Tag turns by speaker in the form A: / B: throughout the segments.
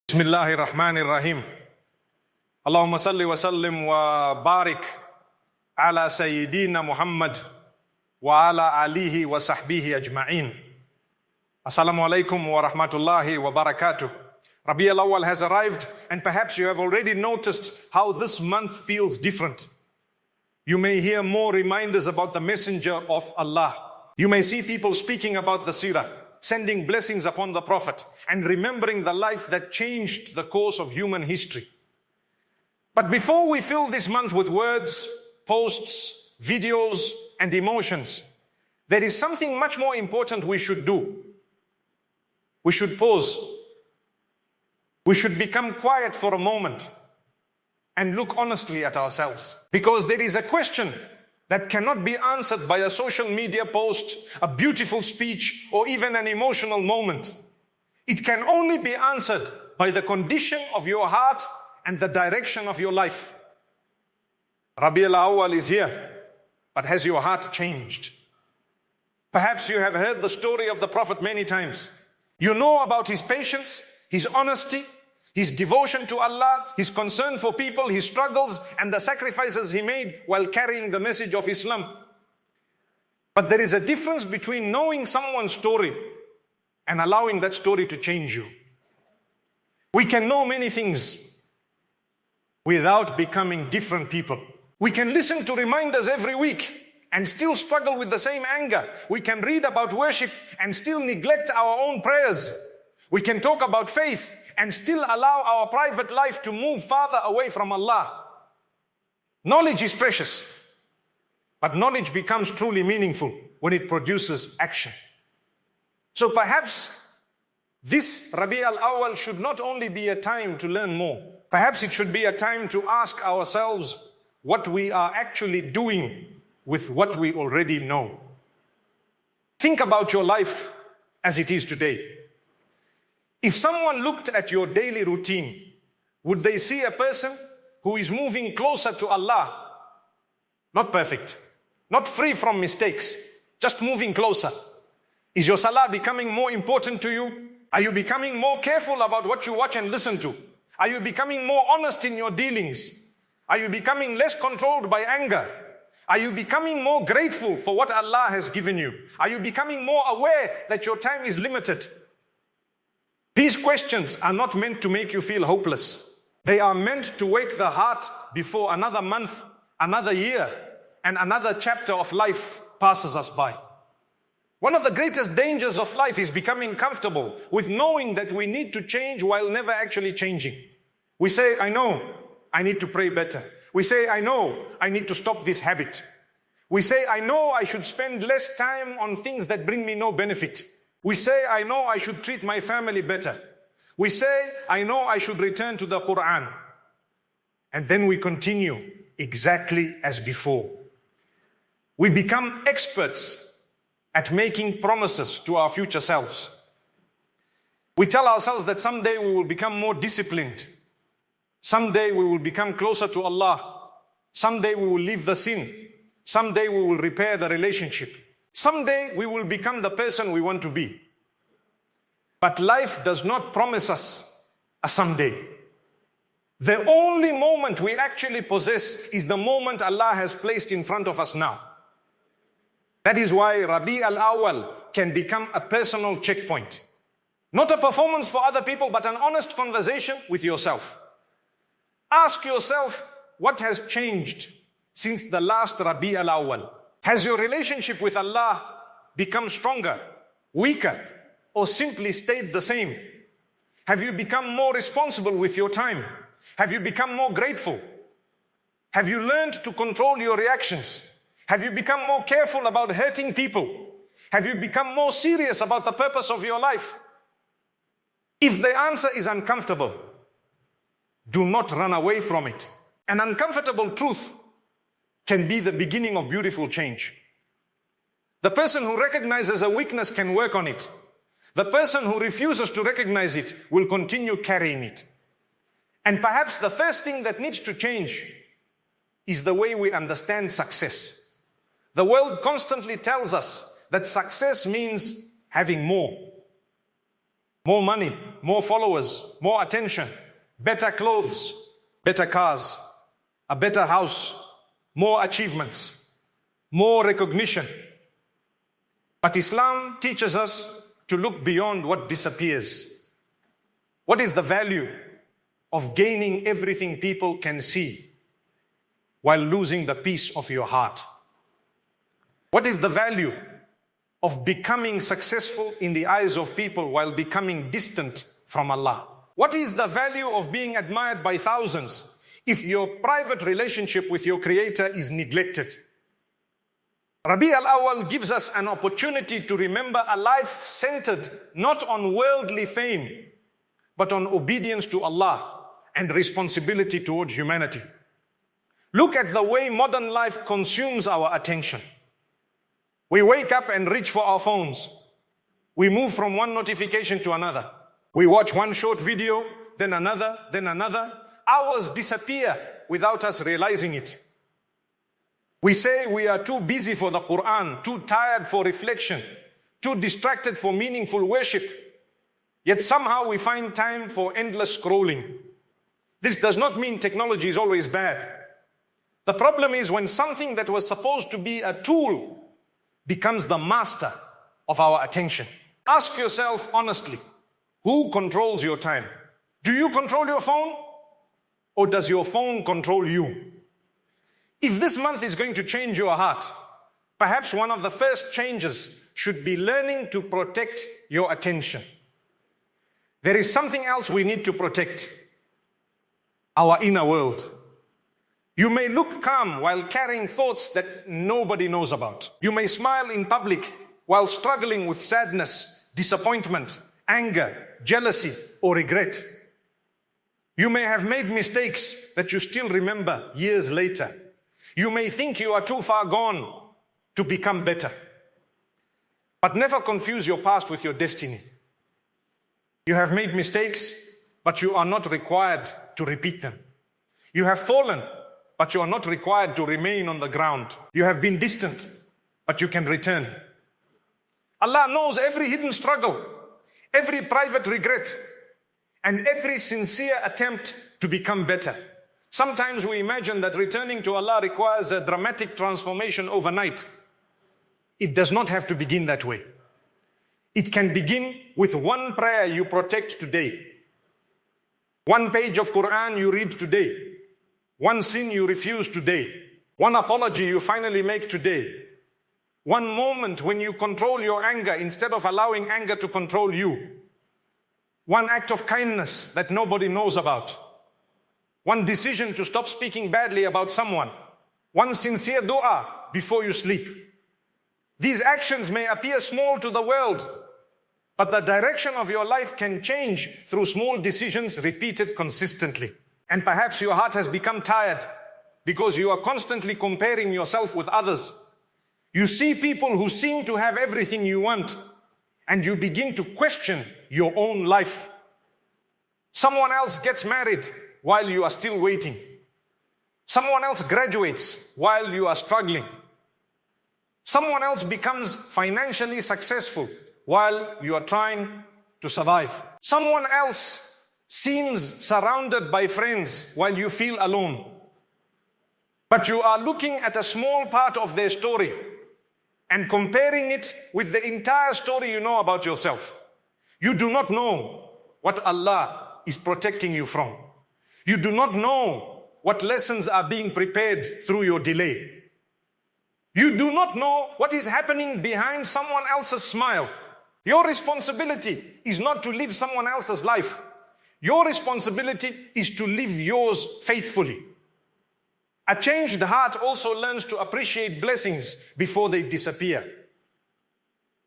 A: Bismillahir Rahmanir Rahim. Allahumma salli wa sallim wa barik ala Sayyidina Muhammad wa ala alihi wa sahbihi ajma'in. Assalamu alaikum wa rahmatullahi wa barakatuh. Rabi al-Awwal has arrived, and perhaps you have already noticed how this month feels different. You may hear more reminders about the Messenger of Allah. You may see people speaking about the Seerah, sending blessings upon the Prophet, and remembering the life that changed the course of human history. But before we fill this month with words, posts, videos, and emotions, there is something much more important we should do. We should pause. We should become quiet for a moment and look honestly at ourselves. Because there is a question that cannot be answered by a social media post, a beautiful speech, or even an emotional moment. It can only be answered by the condition of your heart and the direction of your life. Rabi al-Awwal is here, but has your heart changed? Perhaps you have heard the story of the Prophet many times. You know about his patience, his honesty, his devotion to Allah, his concern for people, his struggles, and the sacrifices he made while carrying the message of Islam. But there is a difference between knowing someone's story and allowing that story to change you. We can know many things without becoming different people. We can listen to reminders every week and still struggle with the same anger. We can read about worship and still neglect our own prayers. We can talk about faith and still allow our private life to move farther away from Allah. Knowledge is precious, but knowledge becomes truly meaningful when it produces action. So perhaps this Rabi al-Awwal should not only be a time to learn more. Perhaps it should be a time to ask ourselves what we are actually doing with what we already know. Think about your life as it is today. If someone looked at your daily routine, would they see a person who is moving closer to Allah? Not perfect, not free from mistakes, just moving closer. Is your salah becoming more important to you? Are you becoming more careful about what you watch and listen to? Are you becoming more honest in your dealings? Are you becoming less controlled by anger? Are you becoming more grateful for what Allah has given you? Are you becoming more aware that your time is limited? These questions are not meant to make you feel hopeless. They are meant to wake the heart before another month, another year, and another chapter of life passes us by. One of the greatest dangers of life is becoming comfortable with knowing that we need to change while never actually changing. We say, I know, I need to pray better. We say, I know, I need to stop this habit. We say, I know I should spend less time on things that bring me no benefit. We say, I know I should treat my family better. We say, I know I should return to the Quran. And then we continue exactly as before. We become experts at making promises to our future selves. We tell ourselves that someday we will become more disciplined. Someday we will become closer to Allah. Someday we will leave the sin. Someday we will repair the relationship. Someday we will become the person we want to be. But life does not promise us a someday. The only moment we actually possess is the moment Allah has placed in front of us now. That is why Rabi al-Awwal can become a personal checkpoint. Not a performance for other people, but an honest conversation with yourself. Ask yourself, what has changed since the last Rabi al-Awwal? Has your relationship with Allah become stronger, weaker, or simply stayed the same? Have you become more responsible with your time? Have you become more grateful? Have you learned to control your reactions? Have you become more careful about hurting people? Have you become more serious about the purpose of your life? If the answer is uncomfortable, do not run away from it. An uncomfortable truth can be the beginning of beautiful change. The person who recognizes a weakness can work on it. The person who refuses to recognize it will continue carrying it. And perhaps the first thing that needs to change is the way we understand success. The world constantly tells us that success means having more money, more followers, more attention, better clothes, better cars, a better house, more achievements, more recognition. But Islam teaches us to look beyond what disappears. What is the value of gaining everything people can see while losing the peace of your heart? What is the value of becoming successful in the eyes of people while becoming distant from Allah? What is the value of being admired by thousands if your private relationship with your Creator is neglected? Rabi al-Awwal gives us an opportunity to remember a life centered not on worldly fame, but on obedience to Allah and responsibility toward humanity. Look at the way modern life consumes our attention. We wake up and reach for our phones. We move from one notification to another. We watch one short video, then another, then another. Hours disappear without us realizing it. We say we are too busy for the Quran, too tired for reflection, too distracted for meaningful worship. Yet somehow we find time for endless scrolling. This does not mean technology is always bad. The problem is when something that was supposed to be a tool becomes the master of our attention. Ask yourself honestly, who controls your time? Do you control your phone? Or does your phone control you? If this month is going to change your heart, perhaps one of the first changes should be learning to protect your attention. There is something else we need to protect: our inner world. You may look calm while carrying thoughts that nobody knows about. You may smile in public while struggling with sadness, disappointment, anger, jealousy, or regret. You may have made mistakes that you still remember years later. You may think you are too far gone to become better. But never confuse your past with your destiny. You have made mistakes, but you are not required to repeat them. You have fallen, but you are not required to remain on the ground. You have been distant, but you can return. Allah knows every hidden struggle, every private regret, and every sincere attempt to become better. Sometimes we imagine that returning to Allah requires a dramatic transformation overnight. It does not have to begin that way. It can begin with one prayer you protect today, one page of Quran you read today, one sin you refuse today, one apology you finally make today, one moment when you control your anger instead of allowing anger to control you, one act of kindness that nobody knows about, one decision to stop speaking badly about someone, one sincere dua before you sleep. These actions may appear small to the world, but the direction of your life can change through small decisions repeated consistently. And perhaps your heart has become tired because you are constantly comparing yourself with others. You see people who seem to have everything you want, and you begin to question your own life. Someone else gets married while you are still waiting. Someone else graduates while you are struggling. Someone else becomes financially successful while you are trying to survive. Someone else seems surrounded by friends while you feel alone. But you are looking at a small part of their story and comparing it with the entire story you know about yourself. You do not know what Allah is protecting you from. You do not know what lessons are being prepared through your delay. You do not know what is happening behind someone else's smile. Your responsibility is not to live someone else's life. Your responsibility is to live yours faithfully. A changed heart also learns to appreciate blessings before they disappear.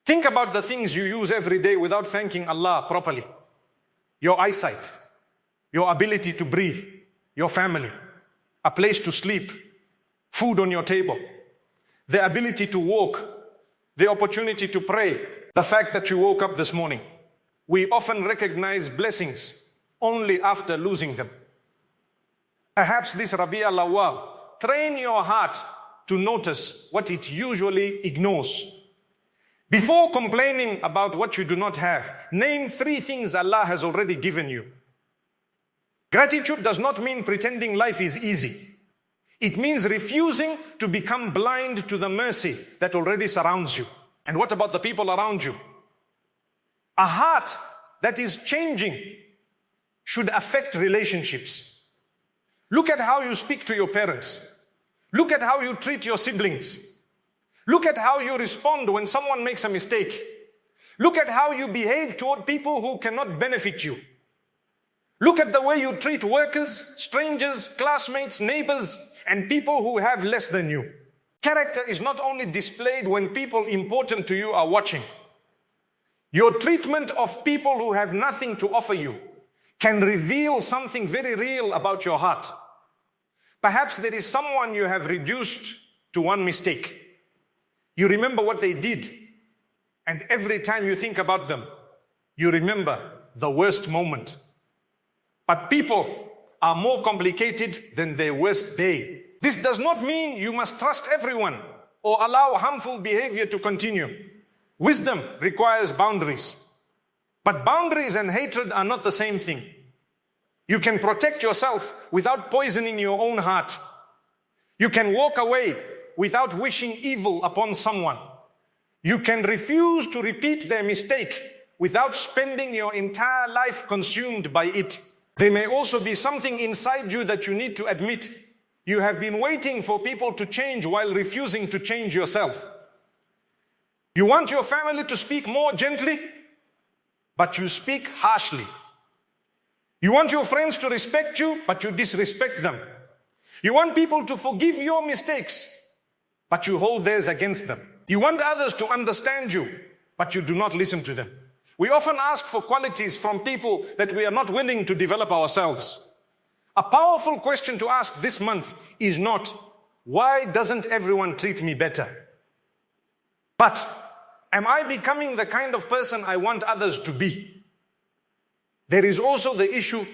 A: Think about the things you use every day without thanking Allah properly. Your eyesight, your ability to breathe, your family, a place to sleep, food on your table, the ability to walk, the opportunity to pray, the fact that you woke up this morning. We often recognize blessings only after losing them. Perhaps this Rabi al-Awwal, train your heart to notice what it usually ignores. Before complaining about what you do not have, name 3 things Allah has already given you. Gratitude does not mean pretending life is easy. It means refusing to become blind to the mercy that already surrounds you. And what about the people around you? A heart that is changing should affect relationships. Look at how you speak to your parents. Look at how you treat your siblings. Look at how you respond when someone makes a mistake. Look at how you behave toward people who cannot benefit you. Look at the way you treat workers, strangers, classmates, neighbors, and people who have less than you. Character is not only displayed when people important to you are watching. Your treatment of people who have nothing to offer you can reveal something very real about your heart. Perhaps there is someone you have reduced to one mistake. You remember what they did, and every time you think about them, you remember the worst moment. But people are more complicated than their worst day. This does not mean you must trust everyone or allow harmful behavior to continue. Wisdom requires boundaries. But boundaries and hatred are not the same thing. You can protect yourself without poisoning your own heart. You can walk away without wishing evil upon someone. You can refuse to repeat their mistake without spending your entire life consumed by it. There may also be something inside you that you need to admit. You have been waiting for people to change while refusing to change yourself. You want your family to speak more gently, but you speak harshly. You want your friends to respect you, but you disrespect them. You want people to forgive your mistakes, but you hold theirs against them. You want others to understand you, but you do not listen to them. We often ask for qualities from people that we are not willing to develop ourselves. A powerful question to ask this month is not, why doesn't everyone treat me better? But, am I becoming the kind of person I want others to be? There is also the issue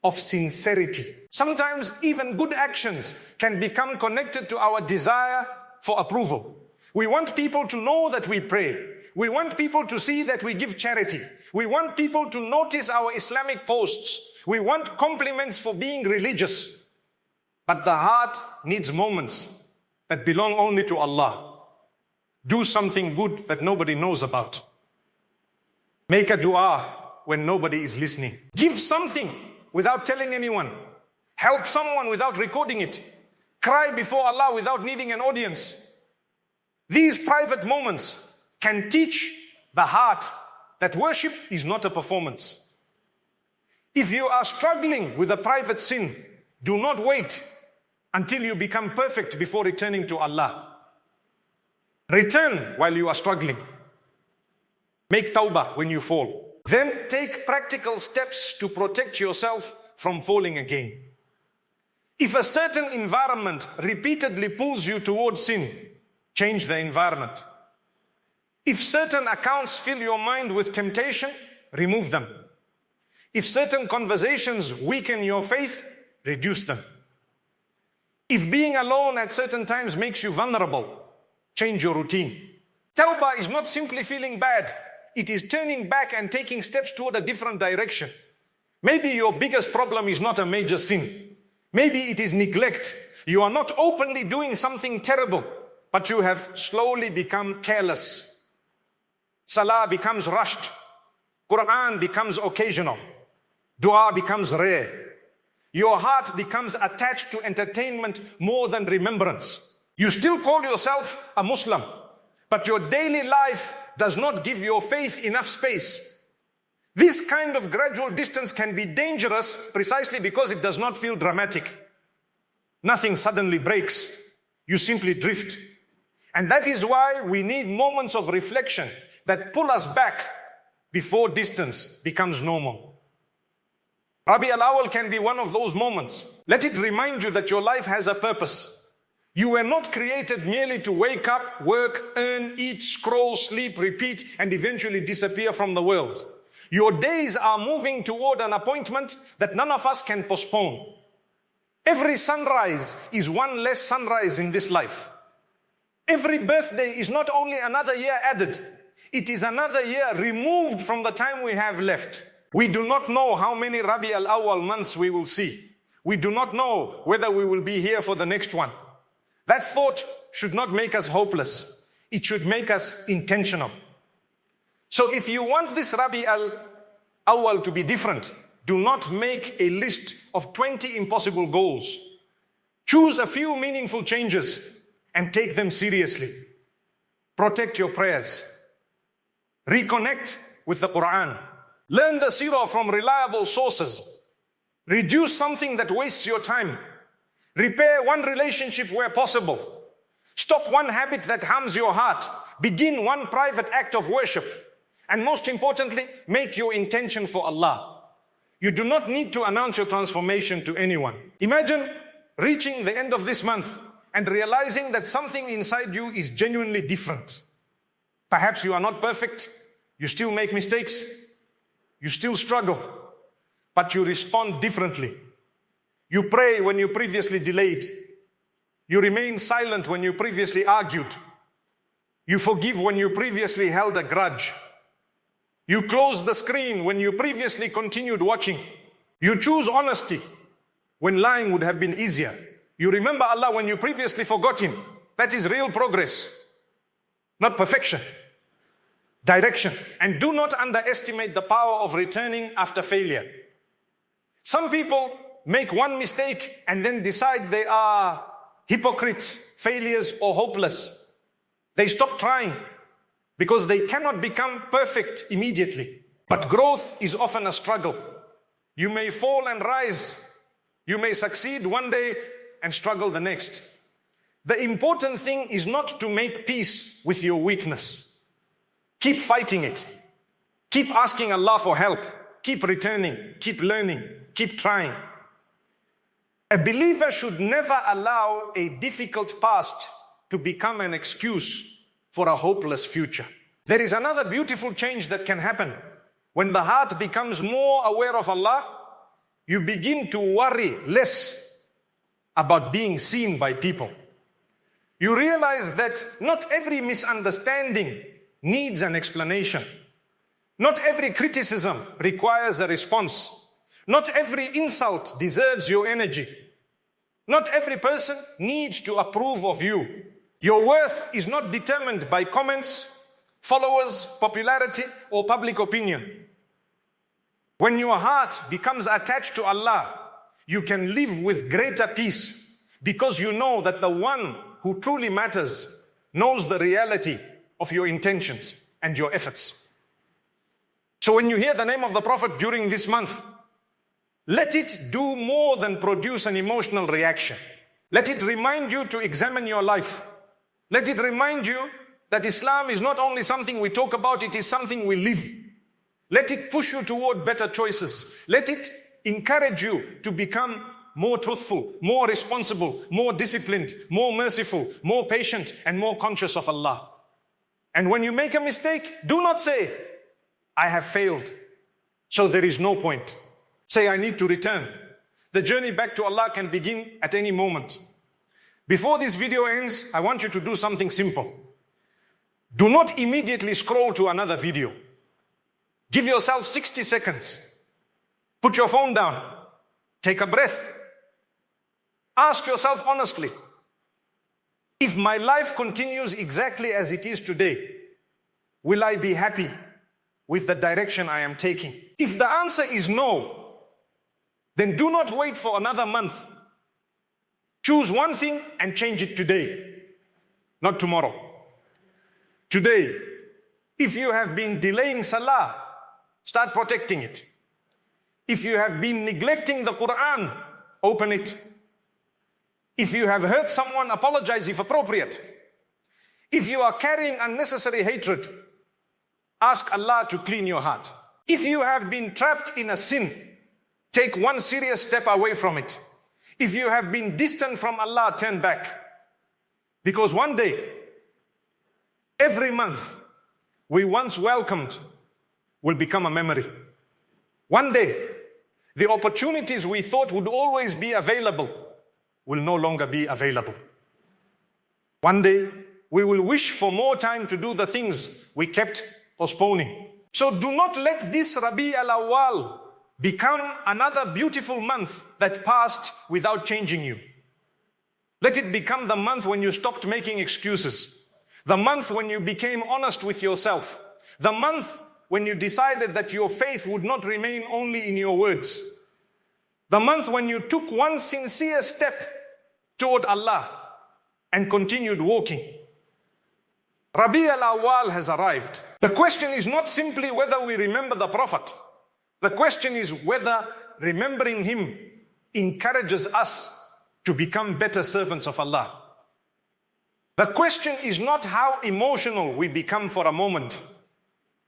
A: of sincerity. Sometimes even good actions can become connected to our desire for approval. We want people to know that we pray. We want people to see that we give charity. We want people to notice our Islamic posts. We want compliments for being religious. But the heart needs moments that belong only to Allah. Do something good that nobody knows about. Make a dua when nobody is listening. Give something without telling anyone. Help someone without recording it. Cry before Allah without needing an audience. These private moments can teach the heart that worship is not a performance. If you are struggling with a private sin, do not wait until you become perfect before returning to Allah. Return while you are struggling. Make tawbah when you fall. Then take practical steps to protect yourself from falling again. If a certain environment repeatedly pulls you towards sin, change the environment. If certain accounts fill your mind with temptation, remove them. If certain conversations weaken your faith, reduce them. If being alone at certain times makes you vulnerable, change your routine. Tawbah is not simply feeling bad. It is turning back and taking steps toward a different direction. Maybe your biggest problem is not a major sin. Maybe it is neglect. You are not openly doing something terrible, but you have slowly become careless. Salah becomes rushed. Quran becomes occasional. Dua becomes rare. Your heart becomes attached to entertainment more than remembrance. You still call yourself a Muslim, but your daily life does not give your faith enough space. This kind of gradual distance can be dangerous precisely because it does not feel dramatic. Nothing suddenly breaks. You simply drift. And that is why we need moments of reflection that pull us back before distance becomes normal. Rabi al-Awwal can be one of those moments. Let it remind you that your life has a purpose. You were not created merely to wake up, work, earn, eat, scroll, sleep, repeat, and eventually disappear from the world. Your days are moving toward an appointment that none of us can postpone. Every sunrise is one less sunrise in this life. Every birthday is not only another year added. It is another year removed from the time we have left. We do not know how many Rabi al-Awwal months we will see. We do not know whether we will be here for the next one. That thought should not make us hopeless. It should make us intentional. So if you want this Rabi al-Awwal to be different, do not make a list of 20 impossible goals. Choose a few meaningful changes and take them seriously. Protect your prayers. Reconnect with the Quran. Learn the seerah from reliable sources. Reduce something that wastes your time. Repair one relationship where possible. Stop one habit that harms your heart. Begin one private act of worship. And most importantly, make your intention for Allah. You do not need to announce your transformation to anyone. Imagine reaching the end of this month and realizing that something inside you is genuinely different. Perhaps you are not perfect. You still make mistakes. You still struggle. But you respond differently. You pray when you previously delayed. You remain silent when you previously argued. You forgive when you previously held a grudge. You close the screen when you previously continued watching. You choose honesty when lying would have been easier. You remember Allah when you previously forgot Him. That is real progress, not perfection. Direction. And do not underestimate the power of returning after failure. Some people make one mistake and then decide they are hypocrites, failures, or hopeless. They stop trying because they cannot become perfect immediately. But growth is often a struggle. You may fall and rise. You may succeed one day and struggle the next. The important thing is not to make peace with your weakness. Keep fighting it. Keep asking Allah for help. Keep returning. Keep learning. Keep trying. A believer should never allow a difficult past to become an excuse for a hopeless future. There is another beautiful change that can happen. When the heart becomes more aware of Allah, you begin to worry less about being seen by people. You realize that not every misunderstanding needs an explanation. Not every criticism requires a response. Not every insult deserves your energy. Not every person needs to approve of you. Your worth is not determined by comments, followers, popularity, or public opinion. When your heart becomes attached to Allah, you can live with greater peace because you know that the one who truly matters knows the reality of your intentions and your efforts. So when you hear the name of the Prophet during this month, let it do more than produce an emotional reaction. Let it remind you to examine your life. Let it remind you that Islam is not only something we talk about, it is something we live. Let it push you toward better choices. Let it encourage you to become more truthful, more responsible, more disciplined, more merciful, more patient, and more conscious of Allah. And when you make a mistake, do not say, I have failed, so there is no point. Say, I need to return. The journey back to Allah can begin at any moment. Before this video ends, I want you to do something simple. Do not immediately scroll to another video. Give yourself 60 seconds. Put your phone down. Take a breath. Ask yourself honestly, if my life continues exactly as it is today, will I be happy with the direction I am taking? If the answer is no, then do not wait for another month. Choose one thing and change it today, not tomorrow. Today, if you have been delaying Salah, start protecting it. If you have been neglecting the Quran, open it. If you have hurt someone, apologize if appropriate. If you are carrying unnecessary hatred, ask Allah to clean your heart. If you have been trapped in a sin, take one serious step away from it. If you have been distant from Allah, turn back. Because one day, every month we once welcomed will become a memory. One day, the opportunities we thought would always be available will no longer be available. One day, we will wish for more time to do the things we kept postponing. So do not let this Rabi al-Awwal become another beautiful month that passed without changing you. Let it become the month when you stopped making excuses. The month when you became honest with yourself. The month when you decided that your faith would not remain only in your words. The month when you took one sincere step toward Allah and continued walking. Rabi al-Awwal has arrived. The question is not simply whether we remember the Prophet. The question is whether remembering him encourages us to become better servants of Allah. The question is not how emotional we become for a moment.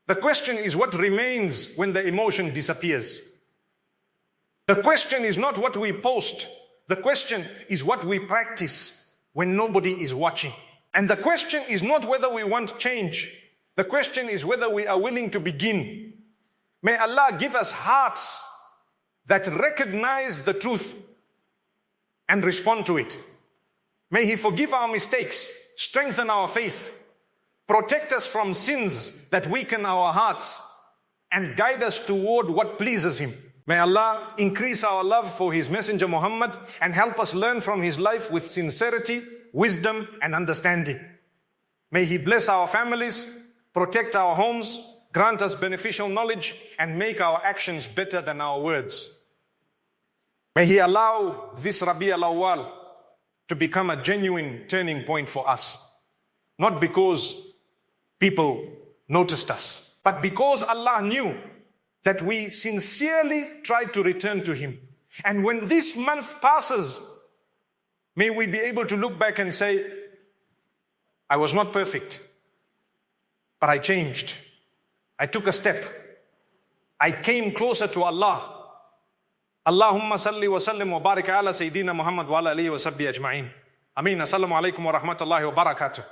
A: The question is what remains when the emotion disappears. The question is not what we post. The question is what we practice when nobody is watching. And the question is not whether we want change. The question is whether we are willing to begin. May Allah give us hearts that recognize the truth and respond to it. May He forgive our mistakes, strengthen our faith, protect us from sins that weaken our hearts, and guide us toward what pleases Him. May Allah increase our love for His Messenger Muhammad and help us learn from his life with sincerity, wisdom, and understanding. May He bless our families, protect our homes, grant us beneficial knowledge, and make our actions better than our words. May He allow this Rabi al-Awwal to become a genuine turning point for us. Not because people noticed us, but because Allah knew that we sincerely tried to return to Him. And when this month passes, may we be able to look back and say, I was not perfect, but I changed. I took a step. I came closer to Allah. Allahumma salli wa sallim wa barik ala Sayyidina Muhammad wa ala alihi wa sahbihi ajma'in. Ameen. Assalamu alaikum wa rahmatullahi wa barakatuh.